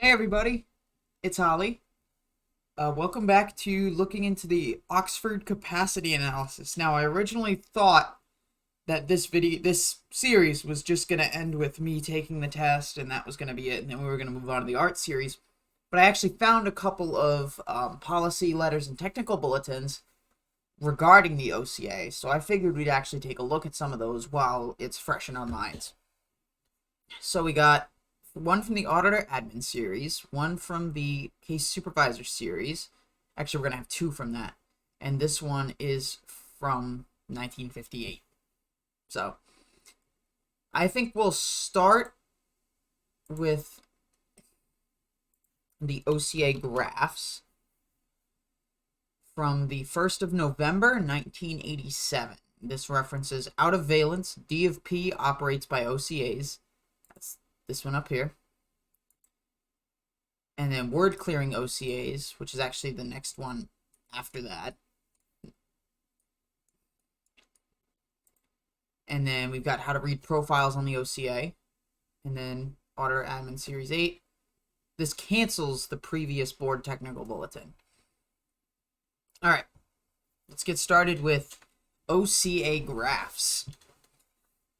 Hey everybody, it's Holly. Welcome back to looking into the Oxford capacity analysis. Now, I originally thought that this series was just gonna end with me taking the test, and that was gonna be it, and then we were gonna move on to the art series. But I actually found a couple of policy letters and technical bulletins regarding the OCA, so I figured we'd actually take a look at some of those while it's fresh in our minds. So we got one from the Auditor Admin series, one from the Case Supervisor series. Actually, we're going to have two from that. And this one is from 1958. So, I think we'll start with the OCA Graphs from the 1st of November, 1987. This references out of valence, D of P operates by OCAs. That's this one up here. And then word clearing OCAs, which is actually the next one after that. And then we've got how to read profiles on the OCA. And then Auditor Admin Series 8. This cancels the previous board technical bulletin. Alright, let's get started with OCA Graphs.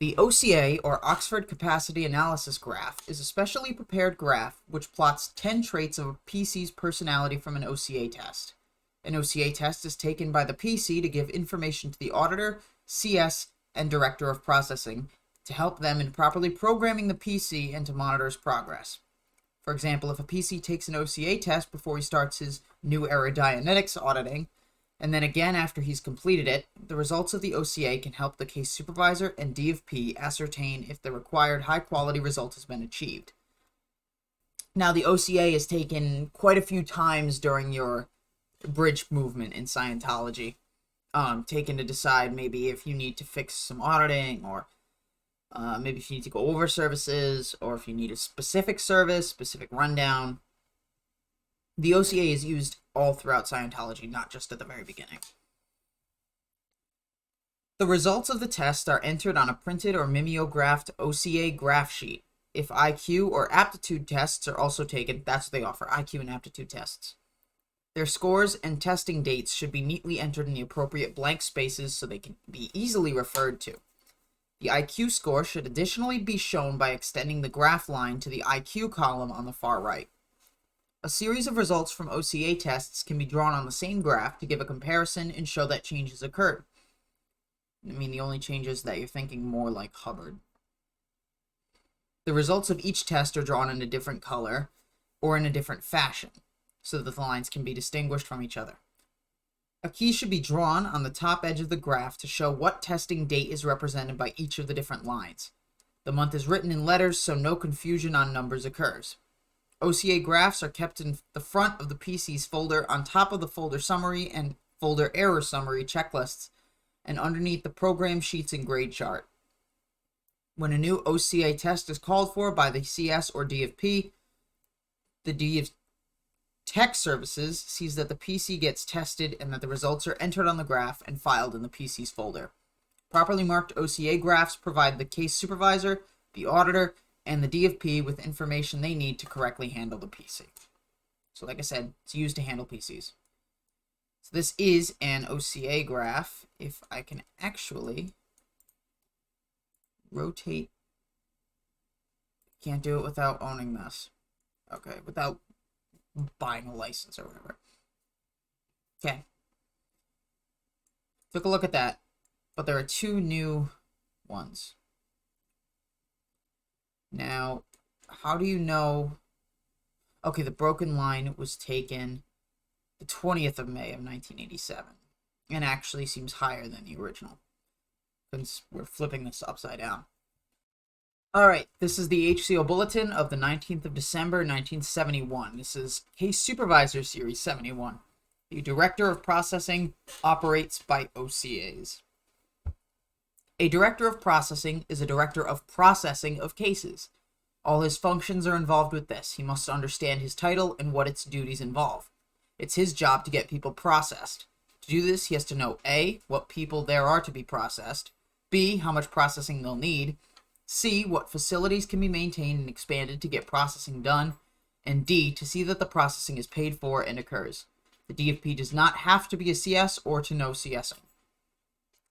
The OCA, or Oxford Capacity Analysis Graph, is a specially prepared graph which plots 10 traits of a PC's personality from an OCA test. An OCA test is taken by the PC to give information to the auditor, CS, and director of processing to help them in properly programming the PC and to monitor its progress. For example, if a PC takes an OCA test before he starts his new era Dianetics auditing, and then again after he's completed it, the results of the OCA can help the case supervisor and D of P ascertain if the required high-quality result has been achieved. Now, the OCA is taken quite a few times during your bridge movement in Scientology, taken to decide maybe if you need to fix some auditing, or maybe if you need to go over services, or if you need a specific service, specific rundown. The OCA is used all throughout Scientology, not just at the very beginning. The results of the test are entered on a printed or mimeographed OCA graph sheet. If IQ or aptitude tests are also taken, that's what they offer, IQ and aptitude tests. Their scores and testing dates should be neatly entered in the appropriate blank spaces so they can be easily referred to. The IQ score should additionally be shown by extending the graph line to the IQ column on the far right. A series of results from OCA tests can be drawn on the same graph to give a comparison and show that changes occurred. I mean, the only change is that you're thinking more like Hubbard. The results of each test are drawn in a different color or in a different fashion, so that the lines can be distinguished from each other. A key should be drawn on the top edge of the graph to show what testing date is represented by each of the different lines. The month is written in letters so no confusion on numbers occurs. OCA graphs are kept in the front of the PC's folder on top of the folder summary and folder error summary checklists and underneath the program sheets and grade chart. When a new OCA test is called for by the CS or D of P, the D of Tech Services sees that the PC gets tested and that the results are entered on the graph and filed in the PC's folder. Properly marked OCA graphs provide the case supervisor, the auditor, and the D of P with information they need to correctly handle the PC. So like I said, it's used to handle PCs. So this is an OCA graph. If I can actually rotate, can't do it without owning this. Okay, without buying a license or whatever. Okay. Took a look at that, but there are two new ones. Now, how do you know? Okay, the broken line was taken the 20th of May of 1987, and actually seems higher than the original, since we're flipping this upside down. Alright, this is the HCO Bulletin of the 19th of December, 1971. This is Case Supervisor Series 71. The Director of Processing operates by OCAs. A Director of Processing is a Director of Processing of cases. All his functions are involved with this. He must understand his title and what its duties involve. It's his job to get people processed. To do this, he has to know A, what people there are to be processed, B, how much processing they'll need, C, what facilities can be maintained and expanded to get processing done, and D, to see that the processing is paid for and occurs. The DFP does not have to be a CS or to know CSing.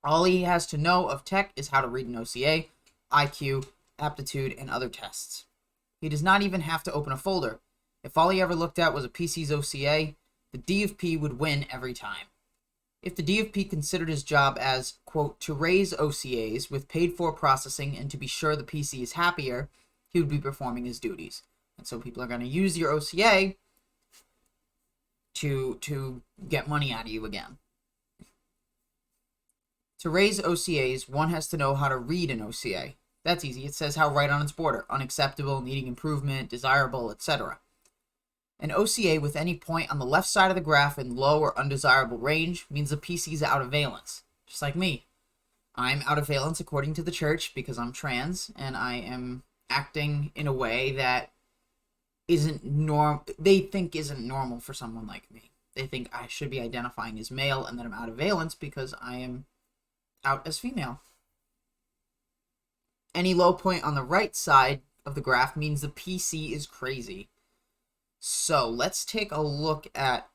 All he has to know of tech is how to read an OCA, IQ, aptitude, and other tests. He does not even have to open a folder. If all he ever looked at was a PC's OCA, the DFP would win every time. If the DFP considered his job as, quote, to raise OCAs with paid-for processing and to be sure the PC is happier, he would be performing his duties. And so people are going to use your OCA to get money out of you again. To raise OCAs, one has to know how to read an OCA. That's easy. It says how right on its border. Unacceptable, needing improvement, desirable, etc. An OCA with any point on the left side of the graph in low or undesirable range means the PC is out of valence. Just like me. I'm out of valence according to the church because I'm trans and I am acting in a way that they think isn't normal for someone like me. They think I should be identifying as male and that I'm out of valence because I am out as female. Any low point on the right side of the graph means the PC is crazy. So let's take a look at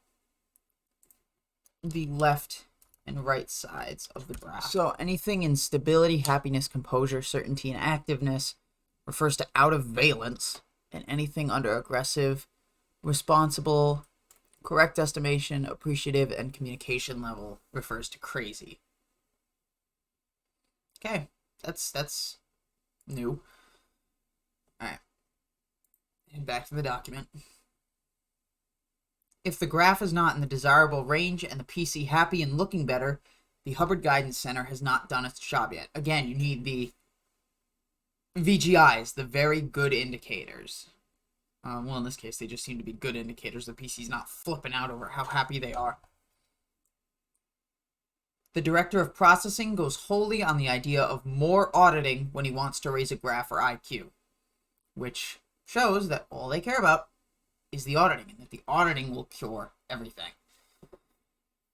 the left and right sides of the graph. So anything in stability, happiness, composure, certainty, and activeness refers to out of valence, and anything under aggressive, responsible, correct estimation, appreciative, and communication level refers to crazy. Okay, that's new. Alright. And back to the document. If the graph is not in the desirable range and the PC happy and looking better, the Hubbard Guidance Center has not done its job yet. Again, you need the VGIs, the very good indicators. Well, in this case, they just seem to be good indicators. The PC's not flipping out over how happy they are. The director of processing goes wholly on the idea of more auditing when he wants to raise a graph or IQ, which shows that all they care about is the auditing, and that the auditing will cure everything.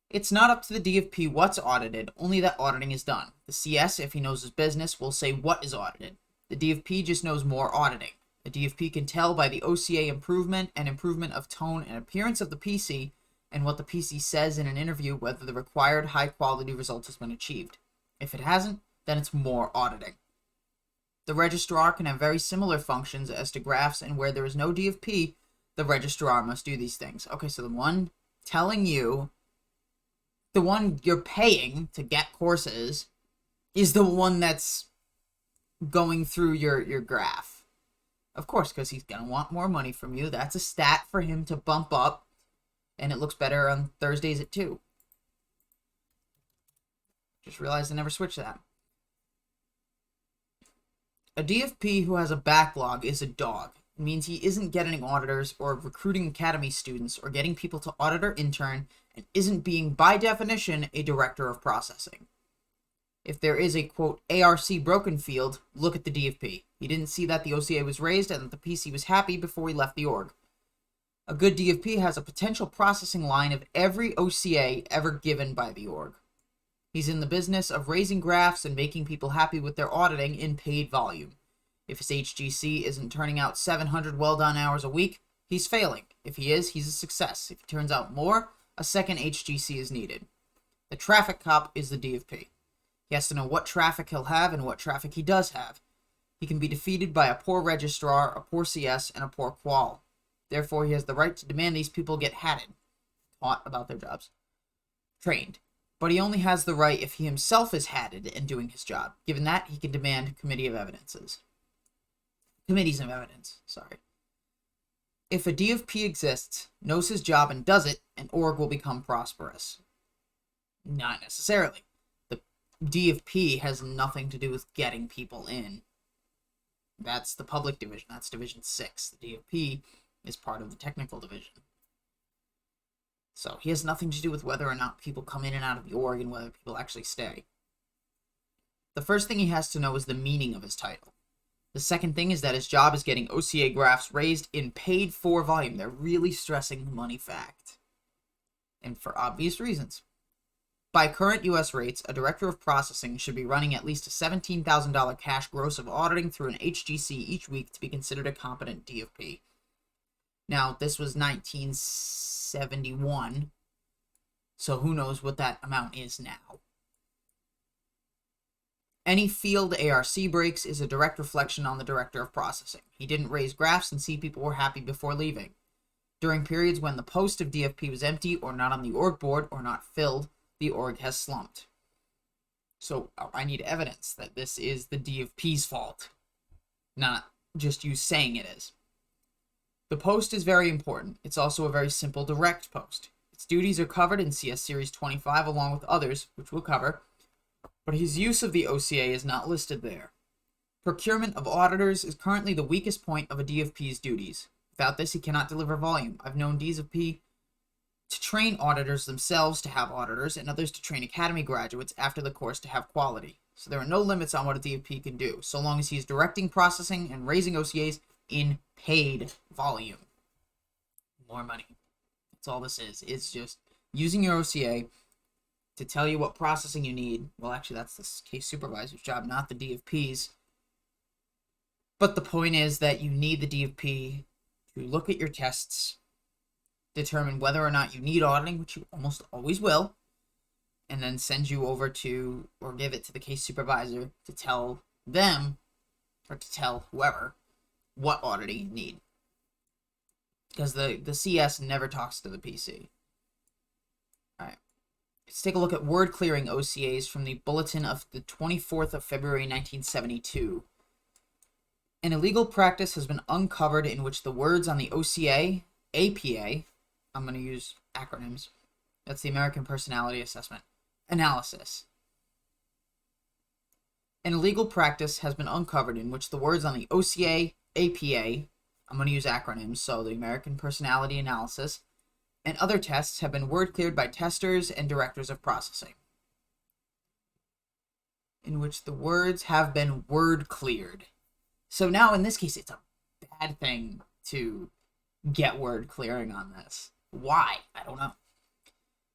It's not up to the DFP what's audited, only that auditing is done. The CS, if he knows his business, will say what is audited. The DFP just knows more auditing. The DFP can tell by the OCA improvement and improvement of tone and appearance of the PC and what the PC says in an interview whether the required high-quality result has been achieved. If it hasn't, then it's more auditing. The registrar can have very similar functions as to graphs, and where there is no DFP, the registrar must do these things. Okay, so the one telling you, the one you're paying to get courses, is the one that's going through your graph. Of course, because he's going to want more money from you. That's a stat for him to bump up, and it looks better on Thursdays at 2. Just realized I never switched that. A DFP who has a backlog is a dog. It means he isn't getting auditors or recruiting academy students or getting people to audit or intern, and isn't being, by definition, a director of processing. If there is a, quote, ARC broken field, look at the DFP. He didn't see that the OCA was raised and that the PC was happy before he left the org. A good DFP has a potential processing line of every OCA ever given by the org. He's in the business of raising graphs and making people happy with their auditing in paid volume. If his HGC isn't turning out 700 well-done hours a week, he's failing. If he is, he's a success. If he turns out more, a second HGC is needed. The traffic cop is the DFP. He has to know what traffic he'll have and what traffic he does have. He can be defeated by a poor registrar, a poor CS, and a poor qual. Therefore, he has the right to demand these people get hatted, taught about their jobs, trained. But he only has the right if he himself is hatted and doing his job. Given that, he can demand committees of evidence. If a DFP exists, knows his job and does it, an org will become prosperous. Not necessarily. The DFP has nothing to do with getting people in. That's the public division. That's Division 6. The DFP is part of the technical division. So he has nothing to do with whether or not people come in and out of the org and whether people actually stay. The first thing he has to know is the meaning of his title. The second thing is that his job is getting OCA graphs raised in paid-for volume. They're really stressing the money fact. And for obvious reasons. By current U.S. rates, a director of processing should be running at least a $17,000 cash gross of auditing through an HGC each week to be considered a competent DFP. Now, this was 1971, so who knows what that amount is now. Any field ARC breaks is a direct reflection on the director of processing. He didn't raise graphs and see people were happy before leaving. During periods when the post of DFP was empty or not on the org board or not filled, the org has slumped. So I need evidence that this is the DFP's fault, not just you saying it is. The post is very important. It's also a very simple direct post. Its duties are covered in CS Series 25 along with others, which we'll cover, but his use of the OCA is not listed there. Procurement of auditors is currently the weakest point of a DFP's duties. Without this, he cannot deliver volume. I've known DFP to train auditors themselves to have auditors, and others to train academy graduates after the course to have quality. So there are no limits on what a DFP can do, so long as he's directing, processing, and raising OCAs in paid volume. More money. That's all this is. It's just using your OCA to tell you what processing you need. Well, actually, that's the case supervisor's job, not the DFP's. But the point is that you need the DFP to look at your tests, determine whether or not you need auditing, which you almost always will, and then send you over to, or give it to the case supervisor to tell them, or to tell whoever, what auditing you need. Because the CS never talks to the PC. Alright. Let's take a look at word clearing OCAs from the bulletin of the 24th of February 1972. An illegal practice has been uncovered in which the words on the OCA, APA, I'm going to use acronyms, that's the American Personality Assessment, analysis. An illegal practice has been uncovered in which the words on the OCA, APA, I'm going to use acronyms, so the American Personality Analysis, and other tests have been word cleared by testers and directors of processing. In which the words have been word cleared. So now in this case, it's a bad thing to get word clearing on this. Why? I don't know.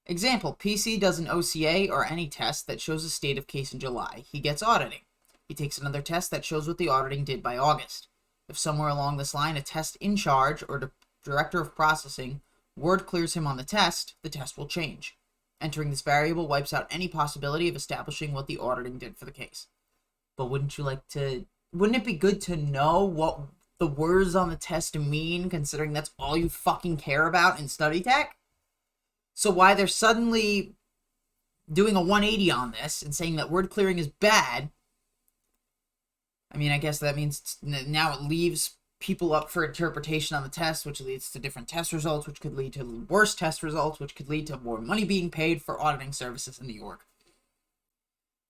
Example, PC does an OCA or any test that shows a state of case in July. He gets auditing. He takes another test that shows what the auditing did by August. If somewhere along this line a test in charge or director of processing word clears him on the test will change. Entering this variable wipes out any possibility of establishing what the auditing did for the case. But wouldn't it be good to know what the words on the test mean, considering that's all you fucking care about in study tech? So why they're suddenly doing a 180 on this and saying that word clearing is bad, I mean, I guess that means now it leaves people up for interpretation on the test, which leads to different test results, which could lead to worse test results, which could lead to more money being paid for auditing services in the org.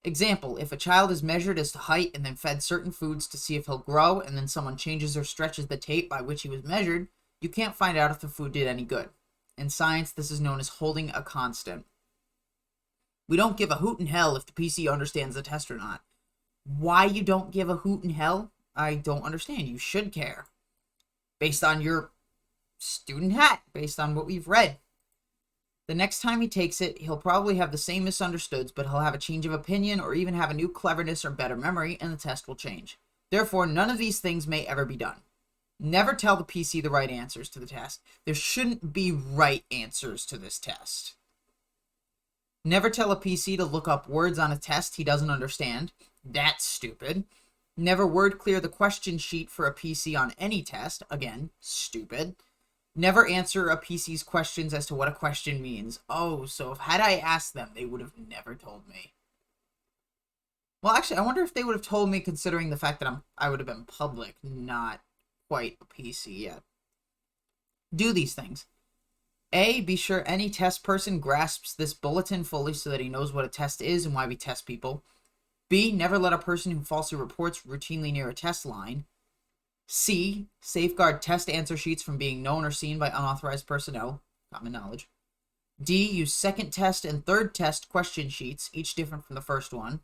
Example, if a child is measured as to height and then fed certain foods to see if he'll grow, and then someone changes or stretches the tape by which he was measured, you can't find out if the food did any good. In science, this is known as holding a constant. We don't give a hoot in hell if the PC understands the test or not. Why you don't give a hoot in hell, I don't understand. You should care. Based on your student hat, based on what we've read. The next time he takes it, he'll probably have the same misunderstoods, but he'll have a change of opinion or even have a new cleverness or better memory, and the test will change. Therefore, none of these things may ever be done. Never tell the PC the right answers to the test. There shouldn't be right answers to this test. Never tell a PC to look up words on a test he doesn't understand. That's stupid. Never word clear the question sheet for a PC on any test. Again, stupid. Never answer a PC's questions as to what a question means. Oh, so if had I asked them, they would have never told me. Well, actually, I wonder if they would have told me, considering the fact that I would have been public, not quite a PC yet. Do these things. A, be sure any test person grasps this bulletin fully so that he knows what a test is and why we test people. B, never let a person who falsely reports routinely near a test line. C, safeguard test answer sheets from being known or seen by unauthorized personnel. Common knowledge. D, use second test and third test question sheets, each different from the first one.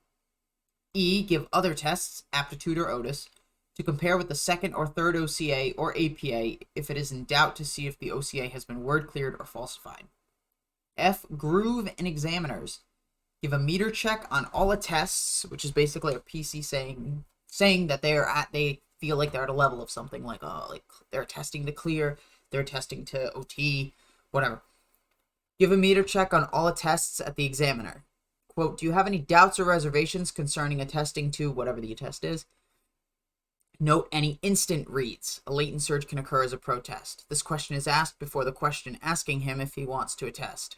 E, give other tests, aptitude or OTIS, to compare with the second or third OCA or APA if it is in doubt to see if the OCA has been word cleared or falsified. F, groove and examiners. Give a meter check on all tests, which is basically a PC saying that they feel like they're at a level of something, like they're testing to clear they're attesting to OT, whatever. Give a meter check on all attests at the examiner. Quote, do you have any doubts or reservations concerning attesting to whatever the attest is? Note any instant reads. A latent surge can occur as a protest. This question is asked before the question asking him if he wants to attest.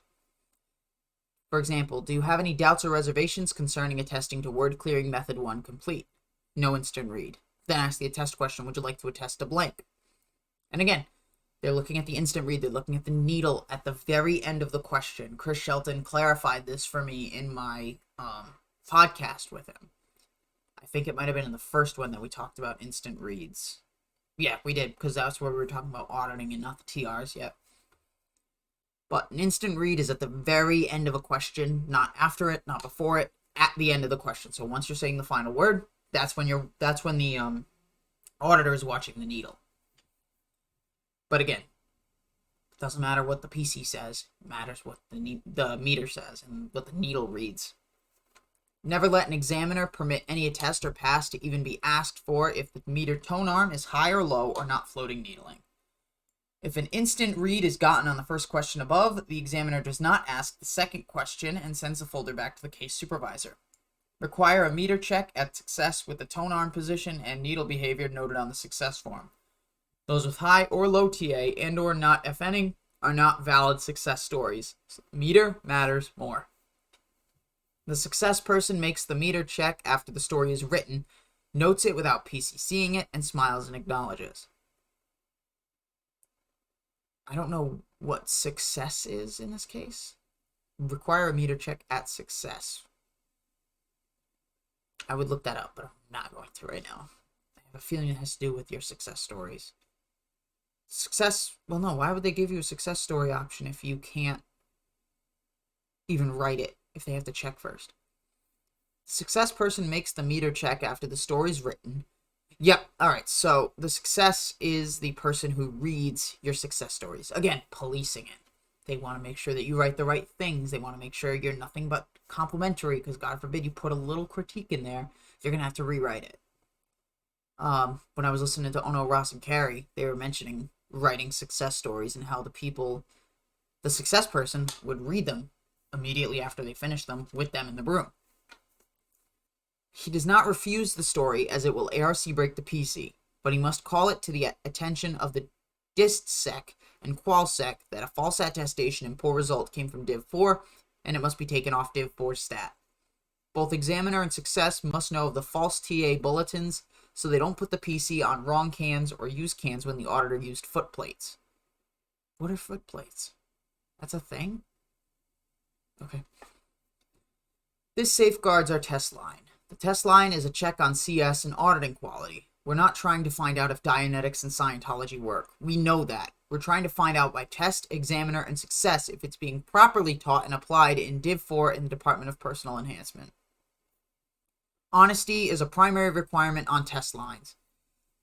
For example, do you have any doubts or reservations concerning attesting to word clearing method 1 complete? No instant read. Then ask the attest question, would you like to attest to blank? And again, they're looking at the instant read. They're looking at the needle at the very end of the question. Chris Shelton clarified this for me in my podcast with him. I think it might have been in the first one that we talked about instant reads. Yeah, we did, because that's where we were talking about auditing and not the TRs yet. But an instant read is at the very end of a question, not after it, not before it, at the end of the question. So once you're saying the final word, that's when the auditor is watching the needle. But again, it doesn't matter what the PC says. It matters what the meter says and what the needle reads. Never let an examiner permit any attest or pass to even be asked for if the meter tone arm is high or low or not floating needling. If an instant read is gotten on the first question above, the examiner does not ask the second question and sends the folder back to the case supervisor. Require a meter check at success with the tone arm position and needle behavior noted on the success form. Those with high or low TA and or not FNing are not valid success stories. Meter matters more. The success person makes the meter check after the story is written, notes it without PC seeing it, and smiles and acknowledges. I don't know what success is in this case. Require a meter check at success. I would look that up, but I'm not going to right now. I have a feeling it has to do with your success stories. Success, well no, why would they give you a success story option if you can't even write it, if they have to check first? The success person makes the meter check after the story's written. Yep, alright, so the success is the person who reads your success stories. Again, policing it. They want to make sure that you write the right things. They want to make sure you're nothing but complimentary, because God forbid you put a little critique in there, you're going to have to rewrite it. When I was listening to Ono, Ross, and Carrie, they were mentioning writing success stories and how the success person would read them immediately after they finish them with them in the room. He does not refuse the story as it will ARC break the PC, but he must call it to the attention of the DistSec and QualSec that a false attestation and poor result came from Div 4, and it must be taken off Div 4 stat. Both examiner and success must know of the false TA bulletins, so they don't put the PC on wrong cans or use cans when the auditor used foot plates. What are foot plates? That's a thing? Okay. This safeguards our test line. The test line is a check on CS and auditing quality. We're not trying to find out if Dianetics and Scientology work. We know that. We're trying to find out by test, examiner, and success if it's being properly taught and applied in Div 4 in the Department of Personal Enhancement. Honesty is a primary requirement on test lines.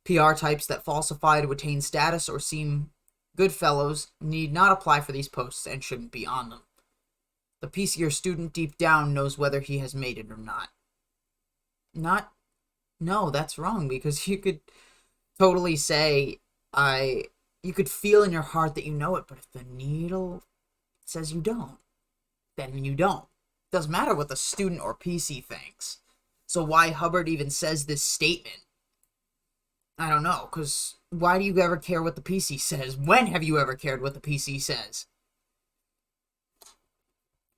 PR types that falsify to attain status or seem good fellows need not apply for these posts and shouldn't be on them. The PC or student deep down knows whether he has made it or not. No, that's wrong, because you could totally say, you could feel in your heart that you know it, but if the needle says you don't, then you don't. Doesn't matter what the student or PC thinks. So why Hubbard even says this statement, I don't know, because why do you ever care what the PC says? When have you ever cared what the PC says?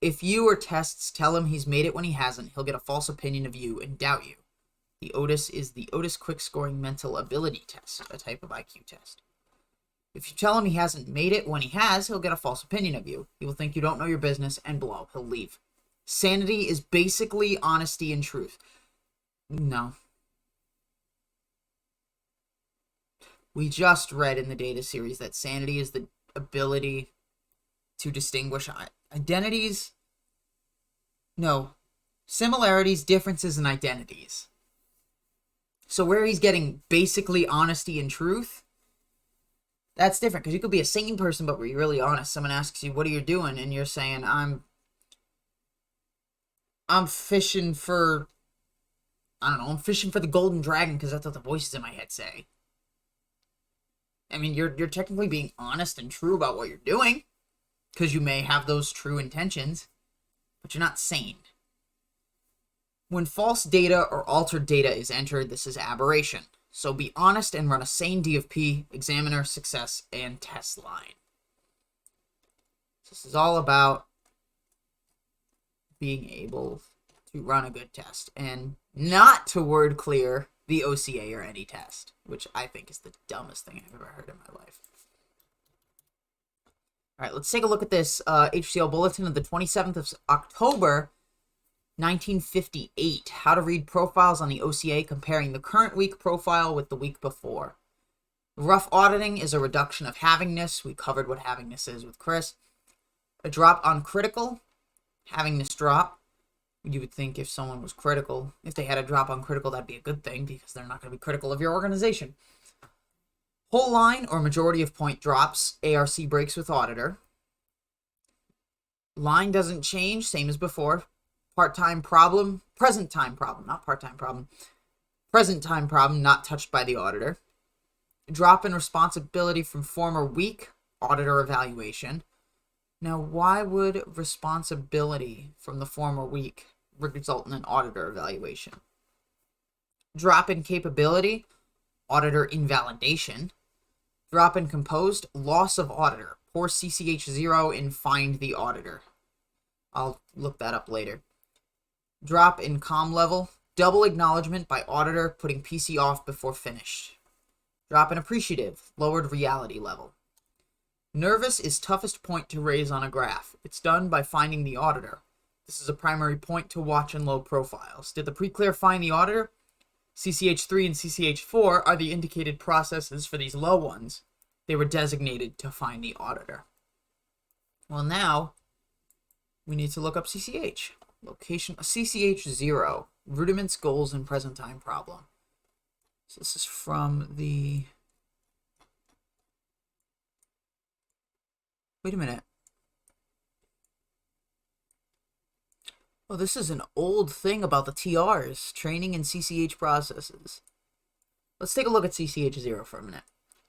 If you or tests tell him he's made it when he hasn't, he'll get a false opinion of you and doubt you. The Otis is the Otis Quick Scoring Mental Ability Test, a type of IQ test. If you tell him he hasn't made it when he has, he'll get a false opinion of you. He will think you don't know your business and blow. He'll leave. Sanity is basically honesty and truth. No. We just read in the data series that sanity is the ability to distinguish identities. No. Similarities, differences, and identities. So where he's getting basically honesty and truth, that's different, because you could be a sane person, but you're really honest. Someone asks you, what are you doing? And you're saying, I'm fishing for, I don't know, I'm fishing for the golden dragon, because that's what the voices in my head say. I mean, you're technically being honest and true about what you're doing, because you may have those true intentions, but you're not sane. When false data or altered data is entered, this is aberration. So be honest and run a sane DFP, examiner, success, and test line. This is all about being able to run a good test and not to word clear the OCA or any test, which I think is the dumbest thing I've ever heard in my life. All right, let's take a look at this HCL bulletin of the 27th of October, 1958. How to read profiles on the OCA, comparing the current week profile with the week before. Rough auditing is a reduction of havingness. We covered what havingness is with Chris. A drop on critical, havingness drop. You would think if someone was critical, if they had a drop on critical, that'd be a good thing because they're not going to be critical of your organization. Whole line or majority of point drops, ARC breaks with auditor. Line doesn't change, same as before. Part-time problem, present time problem, not part-time problem. Present time problem, not touched by the auditor. Drop in responsibility from former week, auditor evaluation. Now, why would responsibility from the former week result in an auditor evaluation? Drop in capability, auditor invalidation. Drop in composed, loss of auditor. Pour CCH0 and find the auditor. I'll look that up later. Drop in comm level, double acknowledgement by auditor, putting PC off before finished. Drop in appreciative, lowered reality level. Nervous is toughest point to raise on a graph. It's done by finding the auditor. This is a primary point to watch in low profiles. Did the pre-clear find the auditor? CCH3 and CCH4 are the indicated processes for these low ones. They were designated to find the auditor. Well, now we need to look up CCH. Location CCH0, rudiments, goals, and present time problem. So this is from the... Wait a minute. Oh, this is an old thing about the TRs, training and CCH processes. Let's take a look at CCH0 for a minute.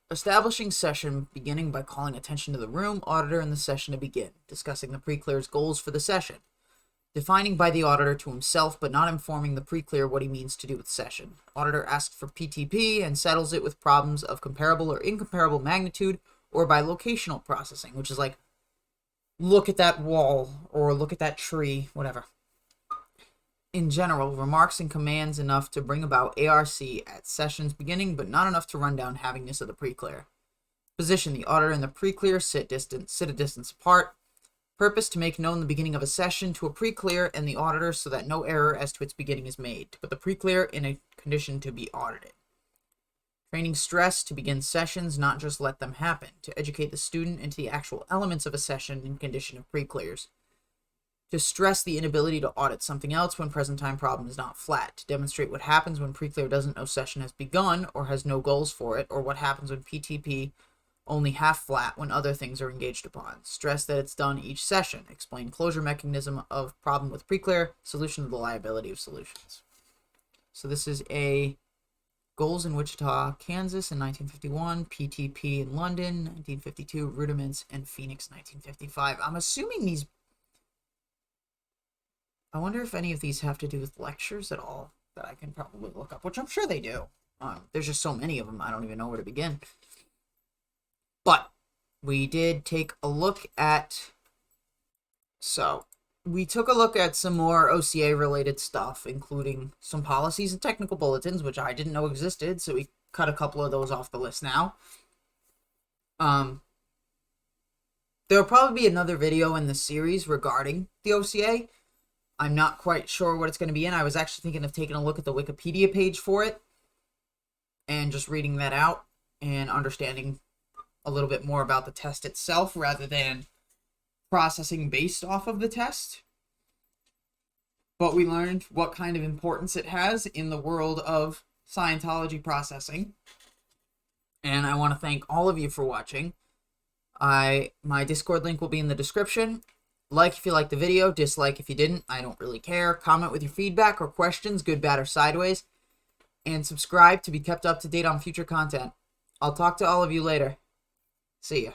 Establishing session, beginning by calling attention to the room, auditor, and the session to begin. Discussing the pre-clear's goals for the session. Defining by the auditor to himself, but not informing the pre-clear what he means to do with session. Auditor asks for PTP and settles it with problems of comparable or incomparable magnitude, or by locational processing, which is like, look at that wall, or look at that tree, whatever. In general, remarks and commands enough to bring about ARC at session's beginning, but not enough to run down havingness of the pre-clear. Position: the auditor and the pre-clear sit a distance apart. Purpose: to make known the beginning of a session to a pre-clear and the auditor so that no error as to its beginning is made. To put the pre-clear in a condition to be audited. Training stress: to begin sessions, not just let them happen. To educate the student into the actual elements of a session in condition of pre-clears. To stress the inability to audit something else when present time problem is not flat. To demonstrate what happens when pre-clear doesn't know session has begun or has no goals for it, or what happens when PTP only half flat when other things are engaged upon. Stress that it's done each session. Explain closure mechanism of problem with pre-clear, solution to the liability of solutions. So this is a goals in Wichita, Kansas in 1951, PTP in London, 1952, rudiments in Phoenix, 1955. I'm assuming these... I wonder if any of these have to do with lectures at all that I can probably look up, which I'm sure they do. There's just so many of them, I don't even know where to begin. But we did take a look at... So, we took a look at some more OCA-related stuff, including some policies and technical bulletins, which I didn't know existed, so we cut a couple of those off the list now. There'll probably be another video in the series regarding the OCA. I'm not quite sure what it's going to be in. I was actually thinking of taking a look at the Wikipedia page for it and just reading that out and understanding a little bit more about the test itself rather than processing based off of the test. But we learned what kind of importance it has in the world of Scientology processing. And I want to thank all of you for watching. My Discord link will be in the description. Like if you liked the video, dislike if you didn't, I don't really care. Comment with your feedback or questions, good, bad, or sideways. And subscribe to be kept up to date on future content. I'll talk to all of you later. See ya.